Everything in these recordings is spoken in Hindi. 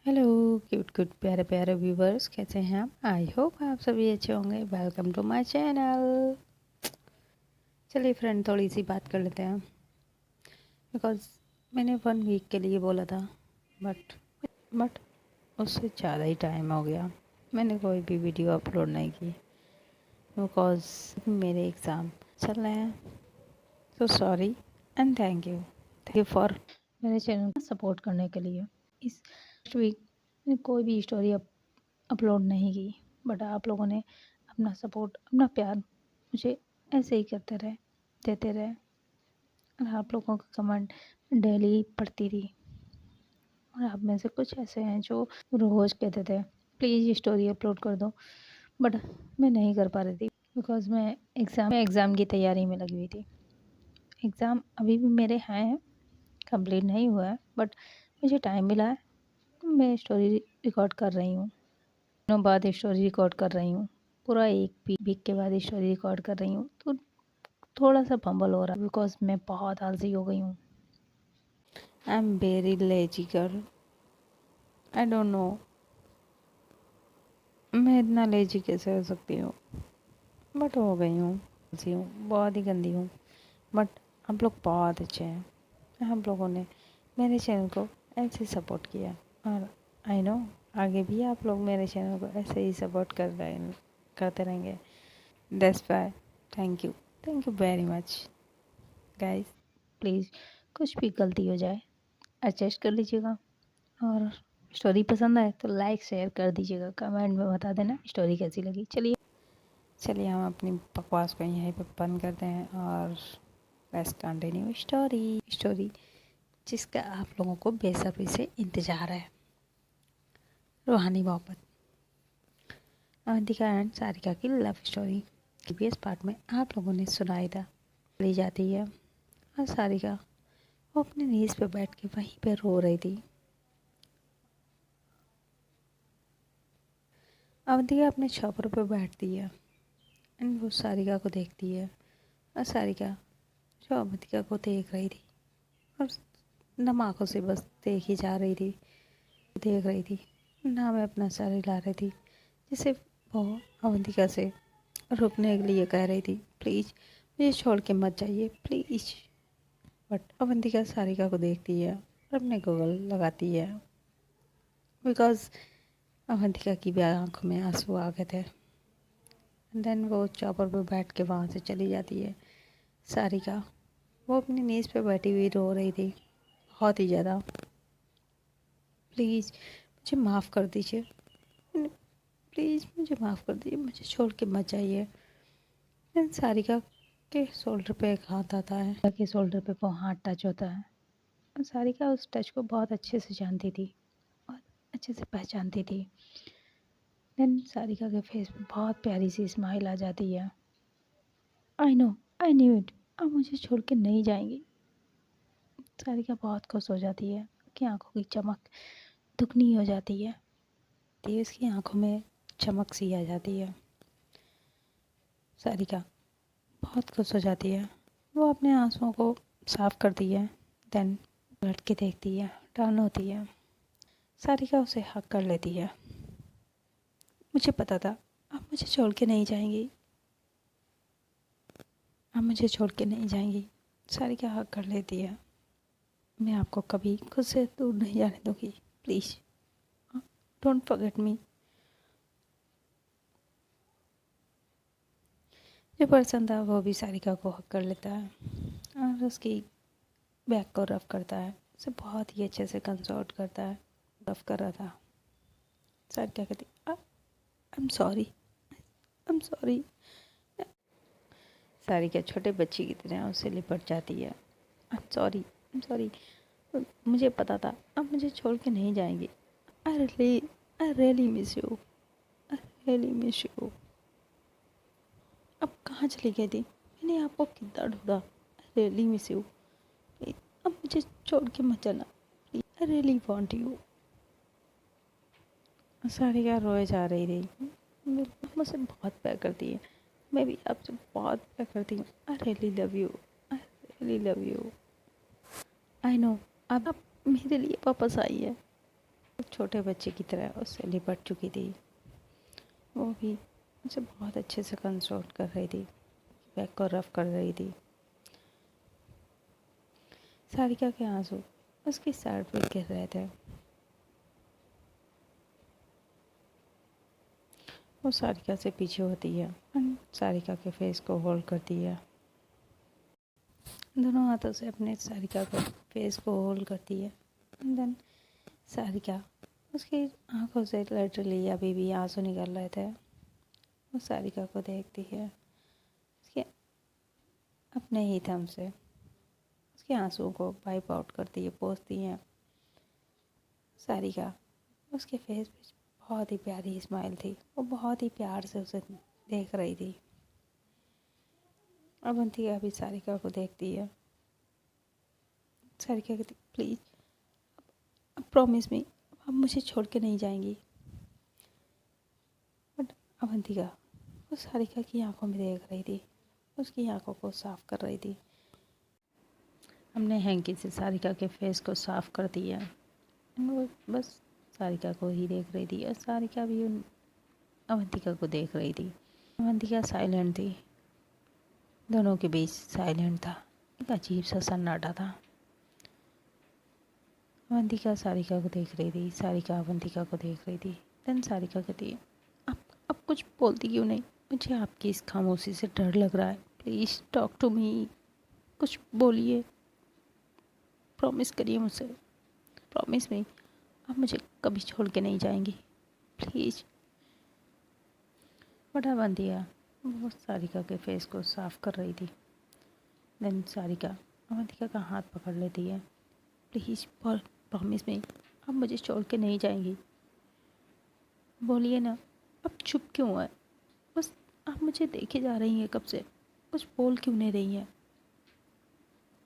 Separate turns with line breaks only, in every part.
हेलो क्यूट क्यूट प्यारे प्यारे व्यूवर्स, कैसे हैं आप? आई होप आप सभी अच्छे होंगे। Welcome to my channel. चलिए फ्रेंड, थोड़ी सी बात कर लेते हैं बिकॉज़ मैंने 1 वीक के लिए बोला था, बट उससे ज़्यादा ही टाइम हो गया। मैंने कोई भी वीडियो अपलोड नहीं की बिकॉज़ मेरे एग्ज़ाम चल रहे हैं। So sorry and thank you for मेरे चैनल को सपोर्ट करने के लिए। इस वीक मैंने कोई भी स्टोरी अपलोड नहीं की, बट आप लोगों ने अपना सपोर्ट, अपना प्यार मुझे ऐसे ही करते रहे, देते रहे। और आप लोगों का कमेंट डेली पढ़ती थी, और आप में से कुछ ऐसे हैं जो रोज़ कहते थे प्लीज़ स्टोरी अपलोड कर दो, बट मैं नहीं कर पा रही थी बिकॉज़ मैं एग्ज़ाम की तैयारी में लगी हुई थी। एग्ज़ाम अभी भी मेरे हैं, कंप्लीट नहीं हुआ है, बट मुझे टाइम मिला है तो मैं स्टोरी रिकॉर्ड कर रही हूँ। दिनों बाद स्टोरी रिकॉर्ड कर रही हूँ, पूरा 1 वीक के बाद स्टोरी रिकॉर्ड कर रही हूँ, तो थोड़ा सा फंबल हो रहा है बिकॉज मैं बहुत आलसी हो गई हूँ। I am very lazy girl. I don't know मैं इतना लेजी कैसे हो सकती हूँ, बट हो गई हूँ। आलसी हूँ, बहुत ही गंदी हूँ। बट आप लोग बहुत अच्छे हैं। आप लोगों ने मेरे चैनल को ऐसे सपोर्ट किया, और आई नो आगे भी आप लोग मेरे चैनल को ऐसे ही सपोर्ट करते रहेंगे। That's why thank you very much guys. Please कुछ भी गलती हो जाए एडजस्ट कर लीजिएगा, और स्टोरी पसंद आए तो लाइक शेयर कर दीजिएगा, कमेंट में बता देना स्टोरी कैसी लगी। चलिए हम अपनी बकवास को यहीं पे बंद करते हैं और लेट्स कंटिन्यू स्टोरी जिसका आप लोगों को बेसब्री से इंतज़ार है। रूहानी मोहब्बत, अवंतिका एंड सारिका की लव स्टोरी। प्रीवियस पार्ट में आप लोगों ने सुनाई था, ली जाती है और सारिका वो अपने नीज पे बैठ के वहीं पे रो रही थी। अवंतिका अपने छापर पे बैठती है एंड वो सारिका को देखती है, और सारिका जो अवंतिका को देख रही थी और नम आँखों से बस देखी जा रही थी, देख रही थी, ना मैं अपना सर हिला रही थी, जिसे वो अवंतिका से रुकने के लिए कह रही थी प्लीज़ मुझे छोड़ के मत जाइए प्लीज़। बट अवंतिका सारिका को देखती है और अपने गॉगल लगाती है बिकॉज अवंतिका की भी आंखों में आंसू आ गए थे। देन वो चौपर पर बैठ के वहाँ से चली जाती है। सारिका वो अपनी नीज़ पे बैठी हुई रो रही थी बहुत ही ज़्यादा। प्लीज़ मुझे माफ़ कर दीजिए, प्लीज़ मुझे माफ़ कर दीजिए, मुझे छोड़ के मत जाइए। देन सारिका के शोल्डर पे एक हाथ आता है, के शोल्डर पे वो हाथ टच होता है, और सारिका उस टच को बहुत अच्छे से जानती थी और अच्छे से पहचानती थी। देन सारिका के फेस पे बहुत प्यारी सी स्माइल आ जाती है। I know, I knew it, अब मुझे छोड़ के नहीं जाएंगी। सारिका बहुत खुश हो जाती है कि आंखों की चमक दुगनी हो जाती है, तो उसकी आंखों में चमक सी आ जाती है। सारिका बहुत खुश हो जाती है, वो अपने आंसुओं को साफ करती है। देन लट के देखती है, टर्न होती है, सारिका उसे हक कर लेती है। मुझे पता था आप मुझे छोड़ के नहीं जाएंगी, आप मुझे छोड़ के नहीं जाएंगी। सारिका हक कर लेती है। मैं आपको कभी खुद से दूर नहीं जाने दूंगी, प्लीज़ डोंट फॉरगेट मी। जो पर्सन था वो भी सारिका को हक कर लेता है और उसकी बैक को रफ करता है, उसे बहुत ही अच्छे से कंसोर्ट करता है। रफ कर रहा था, सारिका कहती I am sorry, I am sorry. Sarika छोटे बच्ची की तरह उससे लिपट जाती है। आई एम सॉरी, मुझे पता था अब मुझे छोड़ के नहीं जाएंगी। I really miss you, I really miss you. अब कहाँ चली गई थी, मैंने आपको कितना ढूंढा। आई रियली मिस यू, अब मुझे छोड़ के मत जाना, I really want you. Sarika रोए जा रही थी। मुझसे बहुत प्यार करती है, मैं भी आपसे बहुत प्यार करती हूँ। I really love you, I really love you. I know अब आप मेरे लिए वापस आई है, एक छोटे बच्चे की तरह उससे लिपट चुकी थी। वो भी उसे बहुत अच्छे से कंसोल कर रही थी, बैग को रफ कर रही थी। सारिका के आंसू उसकी सर पे गिर रहे थे। वो सारिका से पीछे होती है और सारिका के फेस को होल्ड करती है। दोनों हाथों से अपने सारिका के फेस को होल्ड करती है। देन सारिका, उसकी आंखों से लिटरली अभी भी आंसू निकल रहे थे। वो सारिका को देखती है, उसके अपने ही थम से उसके आंसुओं को वाइप आउट करती है, पोंछती है। सारिका, उसके फेस पे बहुत ही प्यारी स्माइल थी। वो बहुत ही प्यार से उसे देख रही थी। अवंतिका भी सारिका को देखती है। सारिका कहती, प्लीज़ अब प्रॉमिस मी, अब मुझे छोड़ के नहीं जाएंगी। बट अवंतिका वो सारिका की आंखों में देख रही थी, उसकी आंखों को साफ कर रही थी। हमने हैंकी से सारिका के फेस को साफ कर दिया। वो बस सारिका को ही देख रही थी और सारिका भी उन अवंतिका को देख रही थी। अवंतिका साइलेंट थी। दोनों के बीच साइलेंट था, एक अजीब सा सन्नाटा था। अवंतिका सारिका को देख रही थी, सारिका अवंतिका को देख रही थी। देन सारिका कहती है, आप कुछ बोलती क्यों नहीं? मुझे आपकी इस खामोशी से डर लग रहा है। प्लीज़ टॉक टू मी, कुछ बोलिए, प्रॉमिस करिए मुझसे, प्रॉमिस मी, आप मुझे कभी छोड़ के नहीं जाएंगी, प्लीज़। बड़ा अवंतिका वो सारिका के फेस को साफ कर रही थी। देन सारिका अवंतिका का हाथ पकड़ लेती है। प्लीज़ प्रॉमिस मी, आप मुझे छोड़ के नहीं जाएंगी, बोलिए ना, अब चुप क्यों है? बस आप मुझे देखे जा रही हैं कब से, कुछ बोल क्यों नहीं रही हैं?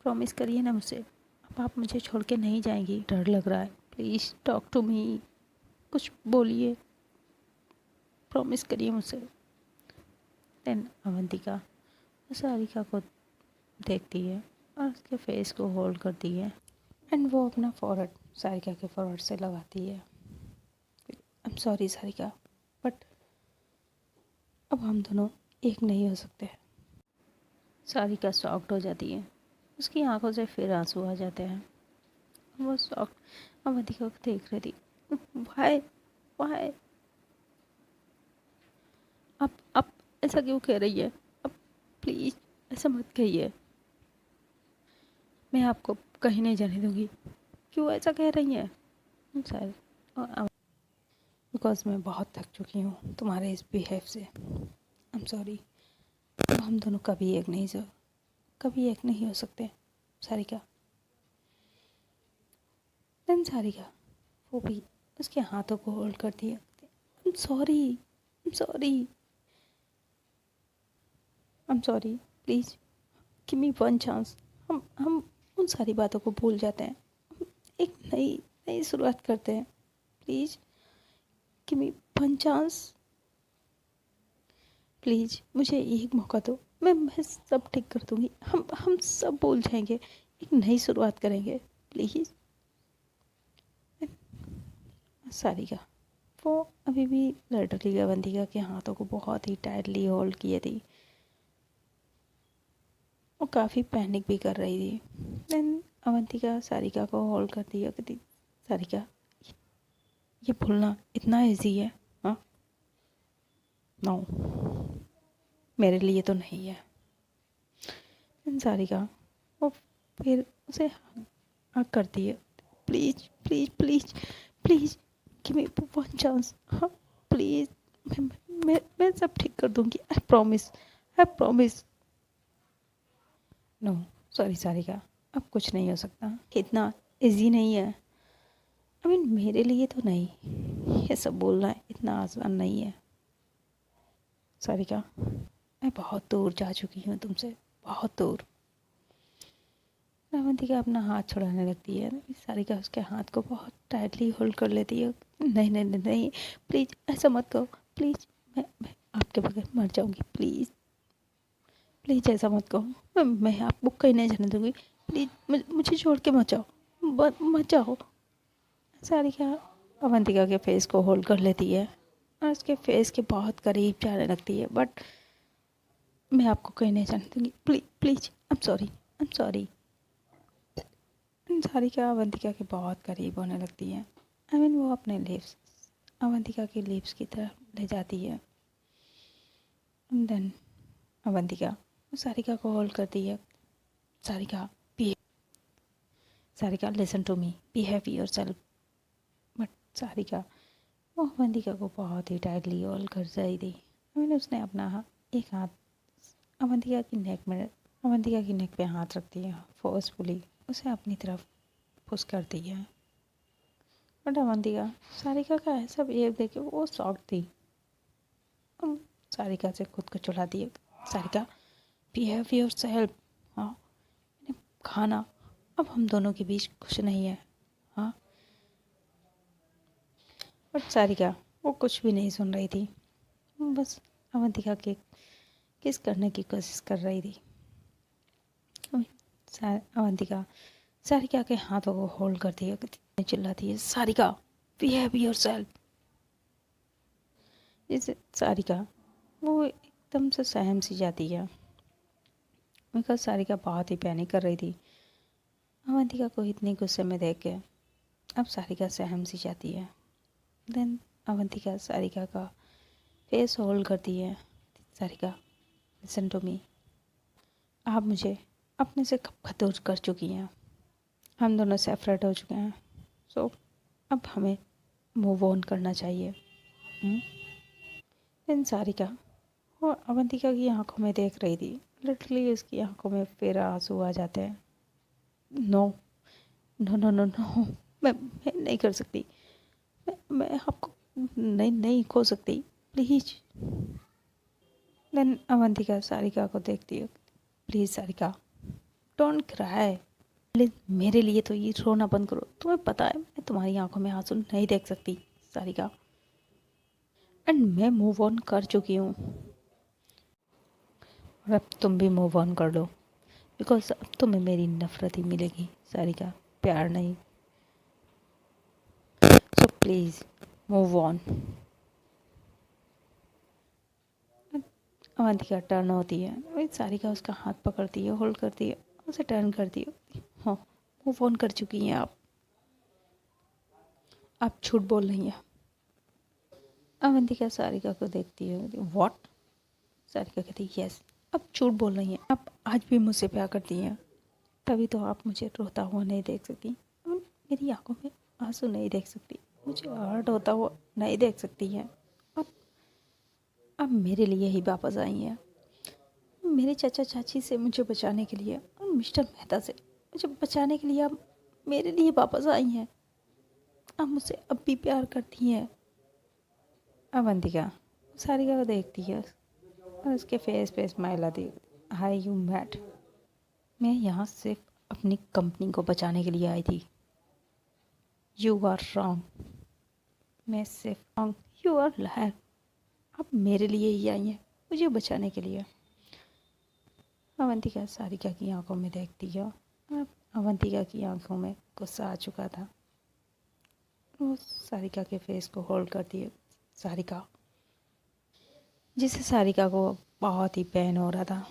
प्रॉमिस करिए ना मुझसे, अब आप मुझे छोड़ के नहीं जाएंगी, डर लग रहा है, प्लीज़ टॉक टू मी, कुछ बोलिए, प्रॉमिस करिए मुझसे। देन अवंतिका सारिका को देखती है और उसके फेस को होल्ड करती है एंड वो अपना फॉरहेड सारिका के फॉरहेड से लगाती है। I am sorry Sarika, but अब हम दोनों एक नहीं हो सकते। सारिका शॉक्ड हो जाती है, उसकी आंखों से फिर आंसू आ जाते हैं। वो शॉक्ड अवंतिका को देख रही थी। वाई वाई, आप ऐसा क्यों कह रही है? अब प्लीज़ ऐसा मत कहिए, मैं आपको कहीं नहीं जाने दूंगी। क्यों ऐसा कह रही हैं? सर, बिकॉज मैं बहुत थक चुकी हूँ तुम्हारे इस बिहेव से। आई एम सॉरी, अब हम दोनों कभी एक नहीं हो सकते सारिका। देन सारिका वो भी उसके हाथों को होल्ड करती है। I am sorry, I am sorry, I am sorry, please give me one chance. हम उन सारी बातों को भूल जाते हैं, हम एक नई नई शुरुआत करते हैं, please give me one chance, please मुझे एक मौका दो, मैं सब ठीक कर दूँगी, हम सब भूल जाएंगे, एक नई शुरुआत करेंगे, प्लीज़। सारिका वो अभी भी लिटरली अवंतिका के हाथों को बहुत ही टाइटली होल्ड किए थी। वो काफ़ी पैनिक भी कर रही थी। देन अवंतिका सारिका को होल्ड करती है, कहती सारिका ये भूलना इतना इजी है? हाँ, नो, मेरे लिए तो नहीं है। देन सारिका वो फिर उसे हक करती है। Please please please please give me one chance, हाँ प्लीज़, मैं सब ठीक कर दूँगी, I promise, I promise. No sorry Sarika, अब कुछ नहीं हो सकता, इतना इजी नहीं है। आई मीन मेरे लिए तो नहीं, ये सब बोलना इतना आसान नहीं है सारिका। मैं बहुत दूर जा चुकी हूँ तुमसे, बहुत दूर। अवंतिका अपना हाथ छुड़ाने लगती है। सारिका उसके हाथ को बहुत टाइटली होल्ड कर लेती है। नहीं नहीं नहीं नहीं, प्लीज़ ऐसा मत करो, प्लीज़, मैं आपके बगैर मर जाऊँगी, प्लीज़ प्लीज़ ऐसा मत कहो, मैं आपको कहीं नहीं जाने दूँगी, प्लीज़ मुझे छोड़ के मत जाओ, मत जाओ। सारिका अवंतिका के फेस को होल्ड कर लेती है और उसके फेस के बहुत करीब जाने लगती है। बट मैं आपको कहना चाहती हूँ, please please, I am sorry. Sarika Avantika के बहुत करीब होने लगती है। वो अपने लिप्स अवंतिका के लिप्स की तरफ ले जाती है। देन अवंतिका सारिका को होल्ड करती है। Sarika Sarika listen to me, behave yourself. But Sarika वो अवंतिका को बहुत ही टाइटली होल्ड कर रही थी। उसने अपना एक हाथ अवंतिका की नेक पे हाथ रखती है, फोर्सफुली उसे अपनी तरफ पुश करती है। बट अवंतिका सारिका का ऐसा बिहेव देख के वो शॉक थी। सारिका से खुद को चुड़ाती है। Sarika behave yourself. हाँ, खाना अब हम दोनों के बीच कुछ नहीं है। हाँ, बट सारिका वो कुछ भी नहीं सुन रही थी, बस अवंतिका के किस करने की कोशिश कर रही थी। अवंतिका सारिका के हाथों को होल्ड करती है, चिल्लाती है, सारिका बिहेव योरसेल्फ। जैसे सारिका वो एकदम से सहम सी जाती है, बिकॉज सारिका बहुत ही पैनिक कर रही थी। अवंतिका को इतने गुस्से में देख के अब सारिका सहम सी जाती है। देन अवंतिका सारिका का फेस होल्ड करती है। सारिका लिसन टू मी, आप मुझे अपने से कब दूर कर चुकी हैं। हम दोनों सेपरेट हो चुके हैं, सो अब हमें मूव ऑन करना चाहिए। देन सारिका वो अवंतिका की आंखों में देख रही थी। लिटरली उसकी आंखों में फिर आंसू आ जाते हैं। No no no no no, मैं नहीं कर सकती। मैं आपको नहीं खो सकती, प्लीज। देन अवंतिका सारिका को देखती है। Please Sarika, don't cry. Please मेरे लिए तो ये रोना बंद करो। तुम्हें पता है मैं तुम्हारी आंखों में आंसू नहीं देख सकती सारिका, एंड मैं मूव ऑन कर चुकी हूँ। और अब तुम भी मूव ऑन कर लो, बिकॉज अब तुम्हें मेरी नफरत ही मिलेगी सारिका, प्यार नहीं। So please move on. Avantika turn होती है, वही सारिका उसका हाथ पकड़ती है, होल्ड करती है, उसे टर्न करती है। हाँ, मूव ऑन कर चुकी हैं आप झूठ बोल रही हैं। अवंतिका सारिका को देखती है। व्हाट? सारिका कहती है, यस, आप झूठ बोल रही हैं। आप आज भी मुझसे प्यार करती हैं, तभी तो आप मुझे रोता हुआ नहीं देख सकती, मेरी आंखों में आंसू नहीं देख सकती, मुझे हर्ट होता हुआ नहीं देख सकती हैं। अब मेरे लिए ही वापस आई हैं, मेरे चाचा चाची से मुझे बचाने के लिए और मिस्टर मेहता से मुझे बचाने के लिए आप मेरे लिए वापस आई हैं। आप मुझसे अब भी प्यार करती हैं। अवंतिका सारिका को देखती है और उसके फेस पे स्माइल आती है। हाय यू मैट, मैं यहाँ सिर्फ अपनी कंपनी को बचाने के लिए आई थी। यू आर रॉन्ग, मैं सिर्फ रॉन्ग, यू आर लायर। आप मेरे लिए ही आई हैं, मुझे बचाने के लिए। अवंतिका सारिका की आंखों में देखती है और अवंतिका की आंखों में गुस्सा आ चुका था। वो सारिका के फेस को होल्ड करती है। सारिका, जिससे सारिका को बहुत ही पेन हो रहा था।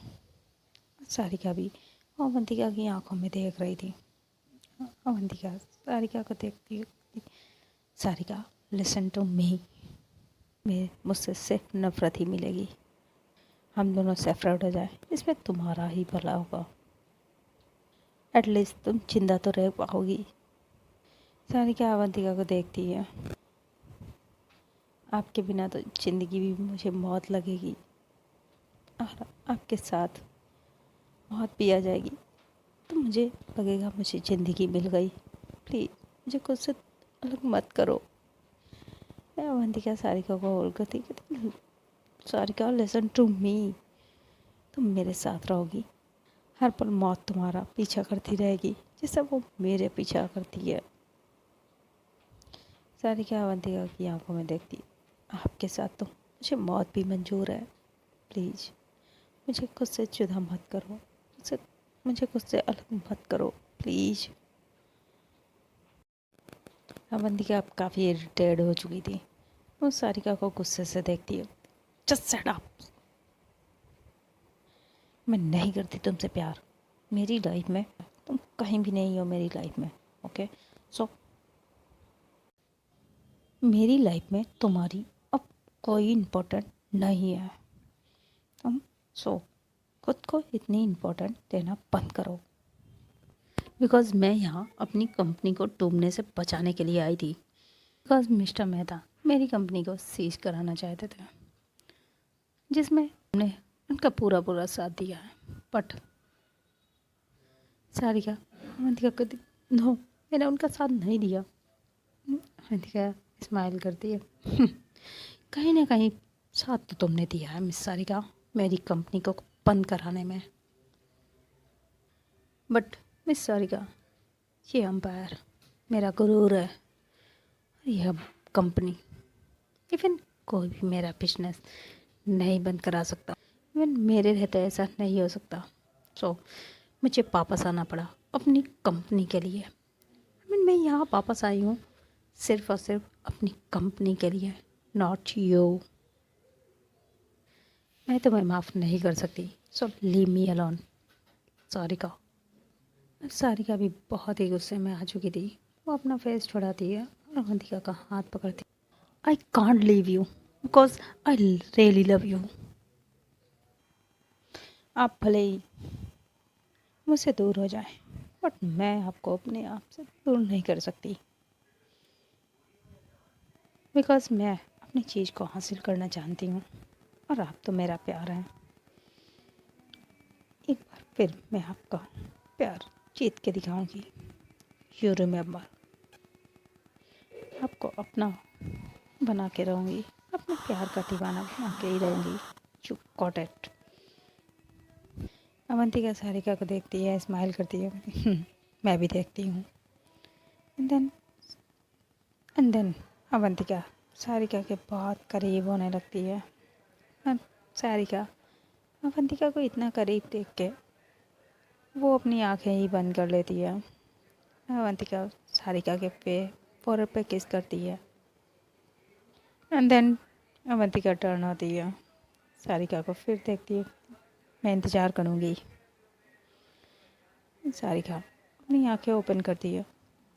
सारिका भी अवंतिका की आंखों में देख रही थी। अवंतिका सारिका को देखती है। सारिका लिसन टू मी, मुझसे सिर्फ नफरत ही मिलेगी। हम दोनों सेपरेट हो जाए, इसमें तुम्हारा ही भला होगा। एटलीस्ट तुम जिंदा तो रह पाओगी। सारिका अवंतिका को देखती है। आपके बिना तो ज़िंदगी भी मुझे मौत लगेगी, और आपके साथ मौत भी आ जाएगी तो मुझे लगेगा मुझे ज़िंदगी मिल गई। प्लीज़ मुझे खुद से अलग मत करो। मैं अवंतिका सारिका को होल्ड करती, सारिका लिसन टू मी, तुम मेरे साथ रहोगी, हर पल मौत तुम्हारा पीछा करती रहेगी जैसा वो मेरे पीछा करती है। सारिका अवंतिका की आंखों में देखती, आपके साथ तो मुझे मौत भी मंजूर है। प्लीज़ मुझे खुद से जुदा मत करो, मुझे खुद से अलग मत करो प्लीज़। अवंतिका अब काफ़ी इरिटेट हो चुकी थी। वो सारिका को गुस्से से देखती है। Just shut up. मैं नहीं करती तुमसे प्यार। मेरी लाइफ में तुम कहीं भी नहीं हो मेरी लाइफ में। ओके सो मेरी लाइफ में तुम्हारी अब कोई इम्पोर्टेंट नहीं है। तुम सो खुद को इतनी इम्पोर्टेंट देना बंद करो। बिकॉज मैं यहाँ अपनी कंपनी को डूबने से बचाने के लिए आई थी। बिकॉज मिस्टर मेहता मेरी कंपनी को सीज कराना चाहते थे, जिसमें हमने उनका पूरा पूरा साथ दिया है। बट सारिका अवंतिका को नो, मैंने उनका साथ नहीं दिया। अवंतिका स्माइल करती है। कहीं ना कहीं साथ तो तुमने दिया है मिस सारिका मेरी कंपनी को बंद कराने में। बट मिस सारिका ये अंपायर मेरा गुरूर है। यह कंपनी इवन कोई भी मेरा बिजनेस नहीं बंद करा सकता। इवन मेरे रहते ऐसा नहीं हो सकता। सो मुझे वापस आना पड़ा अपनी कंपनी के लिए। मैं यहाँ वापस आई हूँ सिर्फ और सिर्फ अपनी कंपनी के लिए, नॉट यू। मैं तुम्हें माफ़ नहीं कर सकती। So leave me alone. Sarika Sarika भी बहुत ही गुस्से में आ चुकी थी। वो अपना फेस छुड़ाती है और अवंतिका का हाथ पकड़ती है। I can't leave you because I really love you. आप भले ही मुझसे दूर हो जाए बट मैं आपको अपने आप से दूर नहीं कर सकती। बिकॉज मैं अपनी चीज़ को हासिल करना चाहती हूँ और आप तो मेरा प्यार है। एक बार फिर मैं आपका प्यार जीत के दिखाऊंगी। You remember. आपको अपना बना के रहूँगी, अपने प्यार का दीवाना बना के ही रहूँगी। You got it. Avantika Sarika को देखती है, स्माइल करती है। मैं भी देखती हूँ। एंड देन अवंतिका सारिका के बहुत करीब होने लगती है। और सारिका अवंतिका को इतना करीब देख के वो अपनी आंखें ही बंद कर लेती है। अवंतिका सारिका के फोrehead पे किस करती है। एंड देन अवंतिका टर्न होती है, सारिका को फिर देखती है। मैं इंतज़ार करूँगी। सारिका अपनी आंखें ओपन करती है।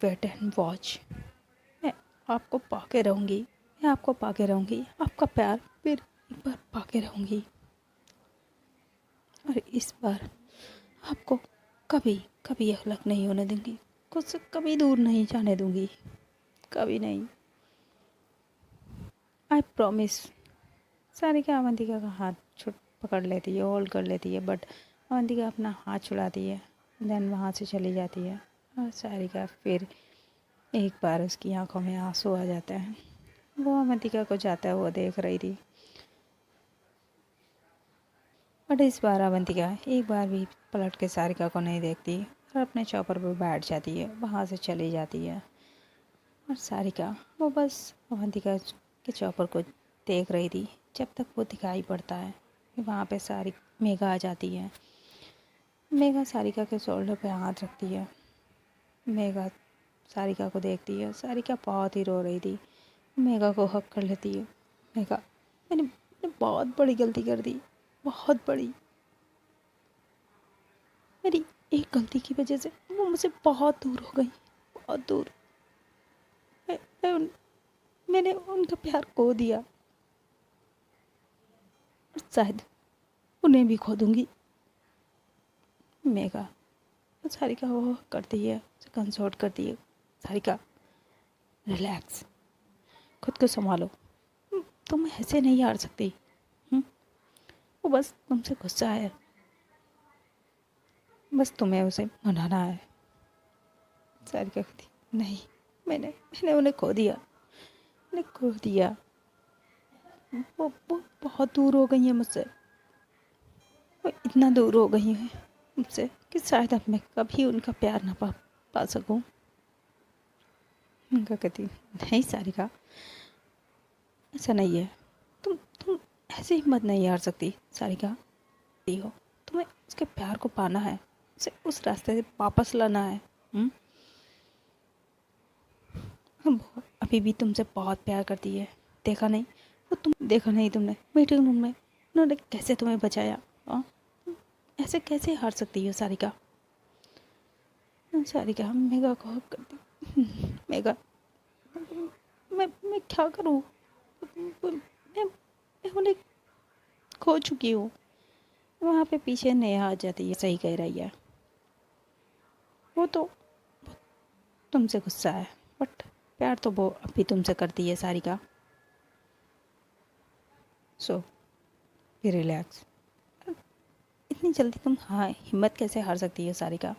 Wait and watch. मैं आपको पाके रहूँगी, मैं आपको पाके रहूँगी, आपका प्यार फिर एक बार पाके रहूँगी। और इस बार आपको कभी कभी अलग नहीं होने दूँगी, खुद से कभी दूर नहीं जाने दूँगी, कभी नहीं। I promise. सारिका अवंतिका का हाथ छुट पकड़ लेती है, होल्ड कर लेती है। बट अवंतिका अपना हाथ छुड़ाती है, देन वहाँ से चली जाती है। और सारिका फिर एक बार उसकी आंखों में आंसू आ जाते हैं। वो अवंतिका को जाता हुआ देख रही थी। बट इस बार अवंतिका एक बार भी पलट के सारिका को नहीं देखती और अपने चौपर पर बैठ जाती है, वहाँ से चली जाती है। और सारिका वो बस अवंतिका के चौपर को देख रही थी जब तक वो दिखाई पड़ता है। वहाँ पे सारी मेघा आ जाती है। मेघा सारिका के शोल्डर पे हाथ रखती है। मेघा सारिका को देखती है। सारिका बहुत ही रो रही थी। मेघा को हक कर लेती है। मेघा मैंने बहुत बड़ी गलती कर दी, बहुत बड़ी। मेरी एक गलती की वजह से वो मुझसे बहुत दूर हो गई, बहुत दूर। मैंने उनका प्यार खो दिया और शायद उन्हें भी खो दूंगी। मेघा सारिका वो करती है, उसे कंसोर्ट करती है। सारिका रिलैक्स, खुद को संभालो, तुम ऐसे नहीं हार सकती। वो बस तुमसे गुस्सा है, बस तुम्हें उसे मनाना है। सारिका कहती नहीं, मैंने उन्हें खो दिया, मैंने खो दिया। वो बहुत दूर हो गई है मुझसे। वो इतना दूर हो गई है मुझसे कि शायद अब मैं कभी उनका प्यार ना पा सकूं। उनका कहती नहीं सारिका, ऐसा नहीं है। तुम ऐसे हिम्मत नहीं हार सकती सारिका। हो तुम्हें उसके प्यार को पाना है, उसे उस रास्ते से वापस लाना है। वो अभी भी तुमसे बहुत प्यार करती है, देखा नहीं? वो तुम देखा नहीं तुमने मीटिंग रूम में उन्होंने कैसे तुम्हें बचाया? हाँ, ऐसे कैसे हार सकती हो सारिका? सारिका मेगा को हक करती। मेगा, मैं क्या करूँ? मैं उन्हें खो चुकी हूँ। वहाँ पे पीछे नेहा आ जाती है, सही कह रही है। वो तो तुमसे गुस्सा है, बट प्यार तो वो अभी तुमसे करती है सारिका। सो बी रिलैक्स। इतनी जल्दी तुम हाँ हिम्मत कैसे हार सकती है सारिका?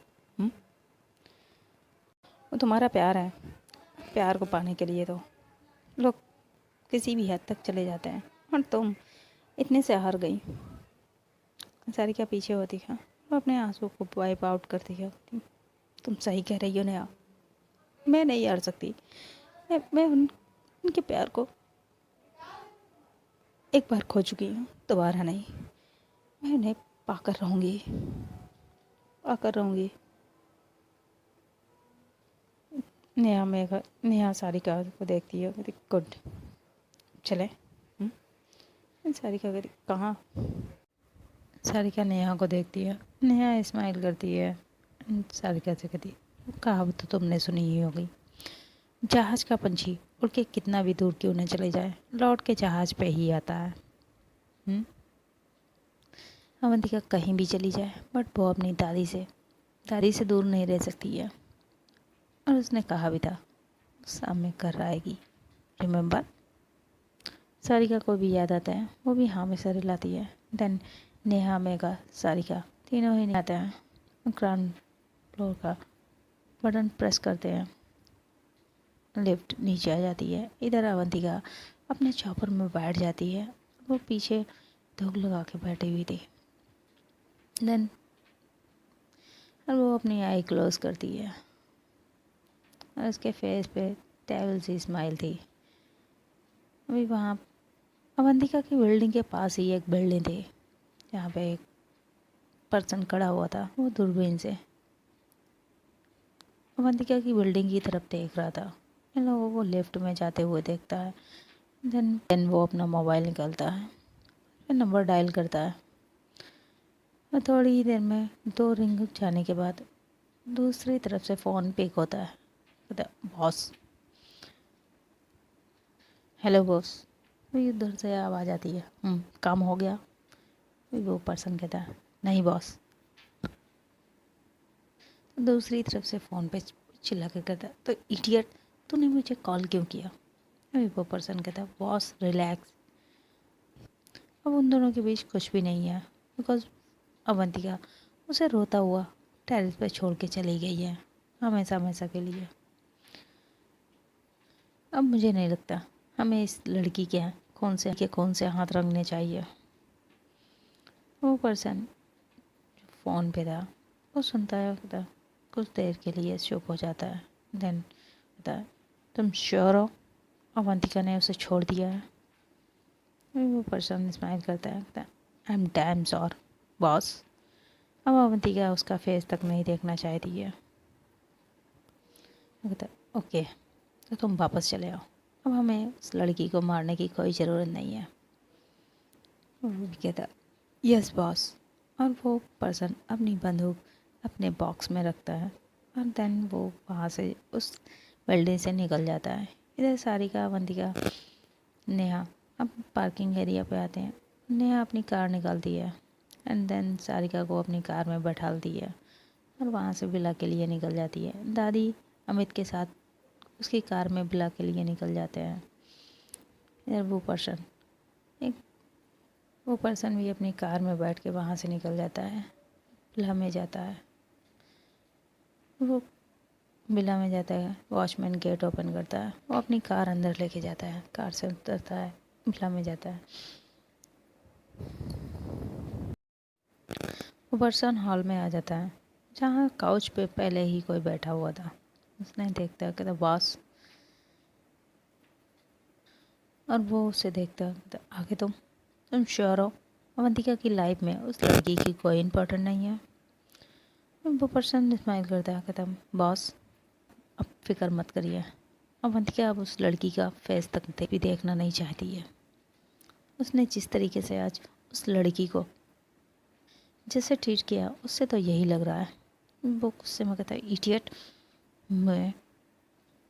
वो तुम्हारा प्यार है। प्यार को पाने के लिए तो लोग किसी भी हद तक चले जाते हैं, और तुम इतने से हार गई। सारिका पीछे होती है, वो अपने आंसू को वाइप आउट करती है। तुम सही कह रही हो नेहा, मैं नहीं हार सकती। मैं उनके प्यार को एक बार खो चुकी हूँ, दोबारा नहीं। मैं उन्हें पाकर रहूँगी, पाकर रहूँगी। नेहा सारिका को देखती है, कहती गुड, चले। सारिका कहती कहाँ? सारिका नेहा को देखती है, नेहा स्माइल करती है। सारिका से कहती कहावत तो तुमने सुनी ही होगी, जहाज का पंछी उड़ के कितना भी दूर क्यों न चले जाए, लौट के जहाज पे ही आता है। अवंतिका कहीं भी चली जाए, बट वो अपनी दादी से दूर नहीं रह सकती है। और उसने कहा भी था सामने कर आएगी, रिमेम्बर? सारिका को भी याद आता है, वो भी हाँ में सर हिलाती है। देन नेहा, मेघा, सारिका तीनों ही आते हैं। ग्राउंड फ्लोर का बटन प्रेस करते हैं, लिफ्ट नीचे आ जाती है। इधर अवंतिका अपने चॉपर में बैठ जाती है, वो पीछे धूप लगा के बैठी हुई थी। देन और वो अपनी आई क्लोज करती है, और उसके फेस पे टेबल सी स्माइल थी। अभी वहाँ अवंतिका की बिल्डिंग के पास ही एक बिल्डिंग थी, जहाँ पे एक पर्सन खड़ा हुआ था। वो दूरबीन से अवंतिका की बिल्डिंग की तरफ देख रहा था। इन लोगों को लिफ्ट में जाते हुए देखता है। देन वो अपना मोबाइल निकालता है, फिर नंबर डायल करता है। और थोड़ी ही देर में 2 रिंग जाने के बाद दूसरी तरफ से फ़ोन पिक होता है। कहता बॉस। Hello boss. फिर उधर से आवाज़ आती है, काम हो गया? फिर वो पर्सन कहता है नहीं बॉस। दूसरी तरफ से फ़ोन पे चिल्ला के कहता है तो इडियट, तूने मुझे कॉल क्यों किया? अभी वो पर्सन कहता है बॉस रिलैक्स। अब उन दोनों के बीच कुछ भी नहीं है, बिकॉज अवंतिका उसे रोता हुआ टेरेस पे छोड़ के चली गई है, हमेशा हमेशा के लिए। अब मुझे नहीं लगता हमें इस लड़की के कौन से हाथ रंगने चाहिए। वो पर्सन जो फ़ोन पे था वो सुनता है, कुछ देर के लिए चुप हो जाता है। देन कहता है तुम श्योर हो अवंतिका ने उसे छोड़ दिया है? वो पर्सन स्माइल करता है, कहता है I am damn sure boss. अब अवंतिका उसका फेस तक नहीं देखना चाहती है। कहता है ओके, तो तुम वापस चले आओ, अब हमें उस लड़की को मारने की कोई ज़रूरत नहीं है। वो भी कहता यस बॉस। और वो पर्सन अपनी बंदूक अपने बॉक्स में रखता है, और देन वो वहाँ से उस बिल्डिंग से निकल जाता है। इधर सारिका, अवंतिका, नेहा अब पार्किंग एरिया पे आते हैं। नेहा अपनी कार निकालती है, एंड देन सारिका को अपनी कार में बैठालती है, और वहाँ से विला के लिए निकल जाती है। दादी अमित के साथ उसकी कार में विला के लिए निकल जाते हैं। इधर वो पर्सन भी अपनी कार में बैठ के वहाँ से निकल जाता है, विला में जाता है। वो विला में जाता है, वॉचमैन गेट ओपन करता है, वो अपनी कार अंदर लेके जाता है, कार से उतरता है, विला में जाता है। वो पर्सन हॉल में आ जाता है, जहाँ काउच पे पहले ही कोई बैठा हुआ था। उसने देखता है, कहता बॉस। और वो उसे देखता है, कहता आगे तुम श्योर हो अवंतिका की लाइफ में उस लड़की की कोई इम्पोर्टेंट नहीं है? वो पर्सन स्माइल करता है, कहता बॉस अब फिक्र मत करिए,
अवंतिका अब उस लड़की का फेस तक भी देखना नहीं चाहती है। उसने जिस तरीके से आज उस लड़की को जैसे ट्रीट किया, उससे तो यही लग रहा है। वो गुस्से में कहता है, इडियट। मैं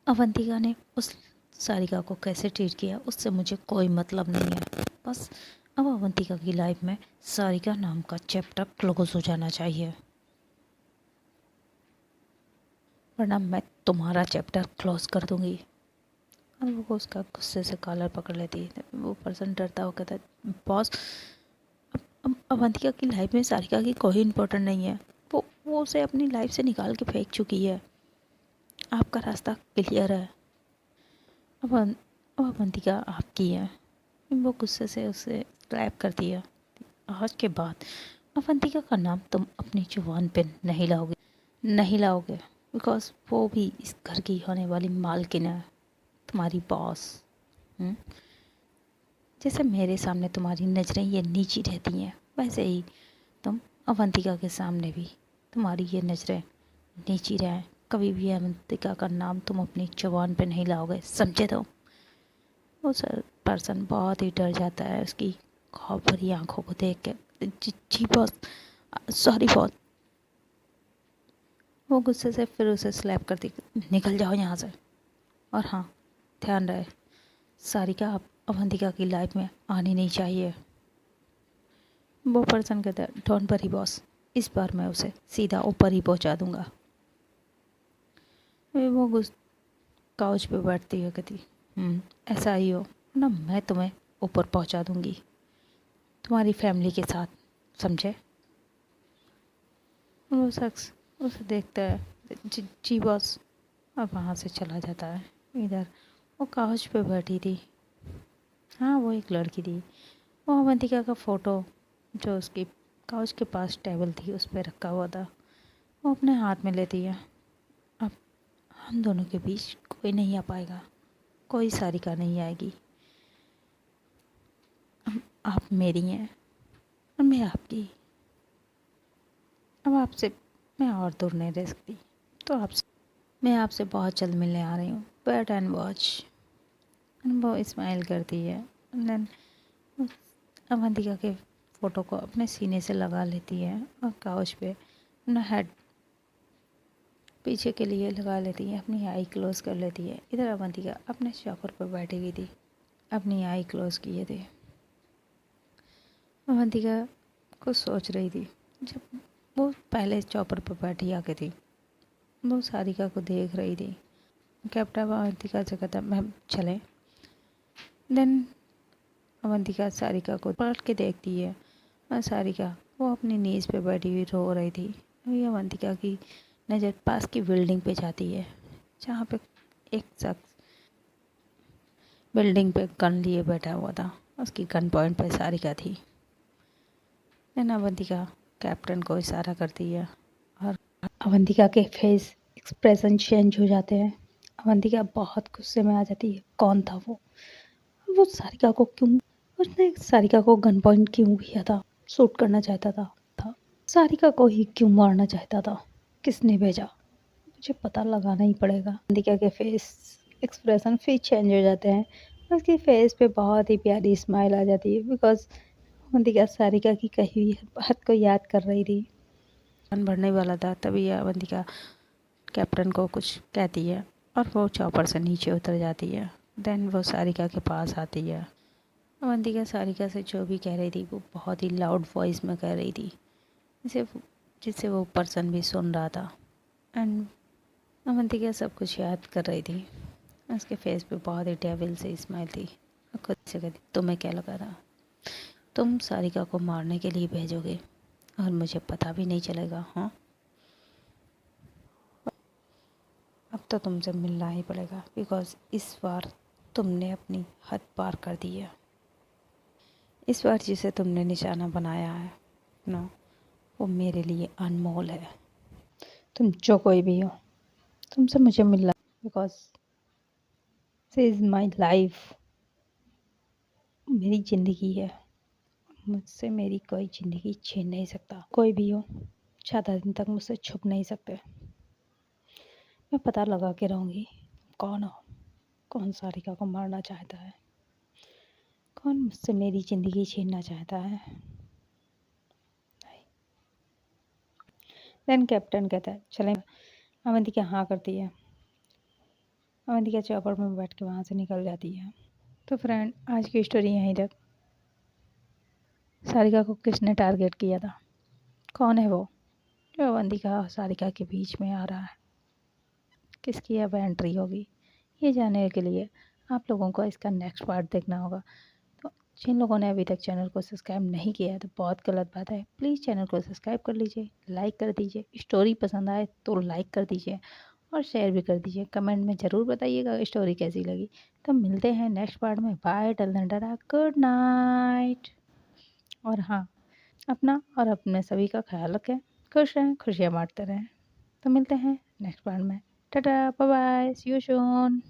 अवंतिका ने उस सारिका को कैसे ट्रीट किया उससे मुझे कोई मतलब नहीं है। बस अब अवंतिका की लाइफ में सारिका नाम का चैप्टर क्लोज हो जाना चाहिए, वरना मैं तुम्हारा चैप्टर क्लोज कर दूंगी। और वो उसका गुस्से से कॉलर पकड़ लेती है। वो पर्सन डरता हुआ कहता है, बॉस अब अवंतिका की लाइफ में सारिका की कोई इम्पोर्टेंट नहीं है। वो उसे अपनी लाइफ से निकाल के फेंक चुकी है। आपका रास्ता क्लियर है। अब अवंतिका आपकी है। वो गुस्से से उसे स्लैप करती है। आज के बाद अवंतिका का नाम तुम अपनी जुबान पे नहीं लाओगे, बिकॉज वो भी इस घर की होने वाली मालकिन है, तुम्हारी बॉस। जैसे मेरे सामने तुम्हारी नज़रें ये नीची रहती हैं, वैसे ही तुम अवंतिका के सामने भी तुम्हारी ये नज़रें नीची रहें। कभी भी अवंतिका का नाम तुम अपनी जुबान पे नहीं लाओगे, समझे? तो वो पर्सन बहुत ही डर जाता है उसकी खौफ भरी आंखों को देख के। जी बॉस, सॉरी बॉस। वो गुस्से से फिर उसे स्लैप करती, निकल जाओ यहाँ से। और हाँ, ध्यान रहे, सारिका अब अवंतिका की लाइफ में आनी नहीं चाहिए। वो पर्सन कहता है, डोंट वरी बॉस, इस बार मैं उसे सीधा ऊपर ही पहुंचा दूंगा। वो काउच पे बैठती है, कहती, ऐसा ही हो ना, मैं तुम्हें ऊपर पहुंचा दूंगी तुम्हारी फैमिली के साथ, समझे? वो शख्स उसे देखता है, जी बॉस, और वहाँ से चला जाता है। इधर वो काउच पे बैठी थी। हाँ, वो एक लड़की थी। वो अवंतिका का फ़ोटो जो उसकी काउच के पास टेबल थी उस पर रखा हुआ था, वो अपने हाथ में लेती है। अब हम दोनों के बीच कोई नहीं आ पाएगा, कोई सारिका नहीं आएगी। आप मेरी हैं और मैं आपकी। अब आपसे मैं और दूर नहीं रह सकती, तो मैं आपसे बहुत जल्द मिलने आ रही हूँ। Wait and watch. वो स्माइल करती है। देन अवंतिका के फ़ोटो को अपने सीने से लगा लेती है और काउच पे अपना हेड पीछे के लिए लगा लेती है, अपनी आई क्लोज़ कर लेती है। इधर अवंतिका अपने चौकर पर बैठी हुई थी, अपनी आई क्लोज़ किए थे। अवंतिका कुछ सोच रही थी। जब वो पहले चौपर पर बैठी आके थी, वो सारिका को देख रही थी। कैप्टन अवंतिका से कहता, मैम चलें। देन अवंतिका सारिका को पलट के देखती है और सारिका वो अपनी नीज़ पे बैठी हुई रो रही थी। अभी अवंतिका की नज़र पास की बिल्डिंग पे जाती है, जहाँ पे एक शख्स बिल्डिंग पे गन लिए बैठा हुआ था। उसकी गन पॉइंट पे सारिका थी। देन अवंतिका कैप्टन को इशारा करती है और अवंतिका के फेस एक्सप्रेशन चेंज हो जाते हैं। अवंतिका बहुत गुस्से में आ जाती है। कौन था वो सारिका को क्यों, उसने सारिका को गन पॉइंट क्यों किया था? शूट करना चाहता था सारिका को ही क्यों मारना चाहता था? किसने भेजा? मुझे पता लगाना ही पड़ेगा। अवंतिका के फेस एक्सप्रेशन फिर चेंज हो जाते हैं। उसकी फेस पे बहुत ही प्यारी स्माइल आ जाती है, बिकॉज अवंतिका सारिका की कही हुई बात को याद कर रही थी। मन भरने वाला था, तभी अवंतिका कैप्टन को कुछ कहती है और वो चौपर से नीचे उतर जाती है। देन वो सारिका के पास आती है। अवंतिका सारिका से जो भी कह रही थी वो बहुत ही लाउड वॉइस में कह रही थी, जिसे जिससे वो पर्सन भी सुन रहा था। एंड अवंतिका सब कुछ याद कर रही थी। उसके फेस पे बहुत ही डेविल से स्माइल थी। खुद से कहती, तुम्हें क्या लगा था तुम सारिका को मारने के लिए भेजोगे और मुझे पता भी नहीं चलेगा? हाँ, अब तो तुमसे मिलना ही पड़ेगा, बिकॉज इस बार तुमने अपनी हद पार कर दी है। इस बार जिसे तुमने निशाना बनाया है ना, वो मेरे लिए अनमोल है। तुम जो कोई भी हो, तुमसे मुझे मिलना, because this is my life. मेरी ज़िंदगी है, मुझसे मेरी कोई ज़िंदगी छीन नहीं सकता। कोई भी हो, ज़्यादा दिन तक मुझसे छुप नहीं सकते। मैं पता लगा के रहूँगी कौन हो। कौन सारिका को मारना चाहता है? कौन मुझसे मेरी ज़िंदगी छीनना चाहता है? देन कैप्टन कहता है चलें। अवंतिका हाँ करती है। अवंतिका चौपड़ में बैठ के वहाँ से निकल जाती है। तो फ्रेंड, आज की स्टोरी यहीं तक। सारिका को किसने टारगेट किया था? कौन है वो जो अवंतिका और सारिका के बीच में आ रहा है? किसकी अब एंट्री होगी? ये जानने के लिए आप लोगों को इसका नेक्स्ट पार्ट देखना होगा। तो जिन लोगों ने अभी तक चैनल को सब्सक्राइब नहीं किया है तो बहुत गलत बात है। प्लीज़ चैनल को सब्सक्राइब कर लीजिए, लाइक कर दीजिए। स्टोरी पसंद आए तो लाइक कर दीजिए और शेयर भी कर दीजिए। कमेंट में ज़रूर बताइएगा स्टोरी कैसी लगी। तो मिलते हैं नेक्स्ट पार्ट में। Bye, till then tata, good night. और हाँ, अपना और अपने सभी का ख्याल रखें। खुश रहें, खुशियाँ बांटते रहें। तो मिलते हैं नेक्स्ट पार्ट में। Tata, bye bye, see you soon.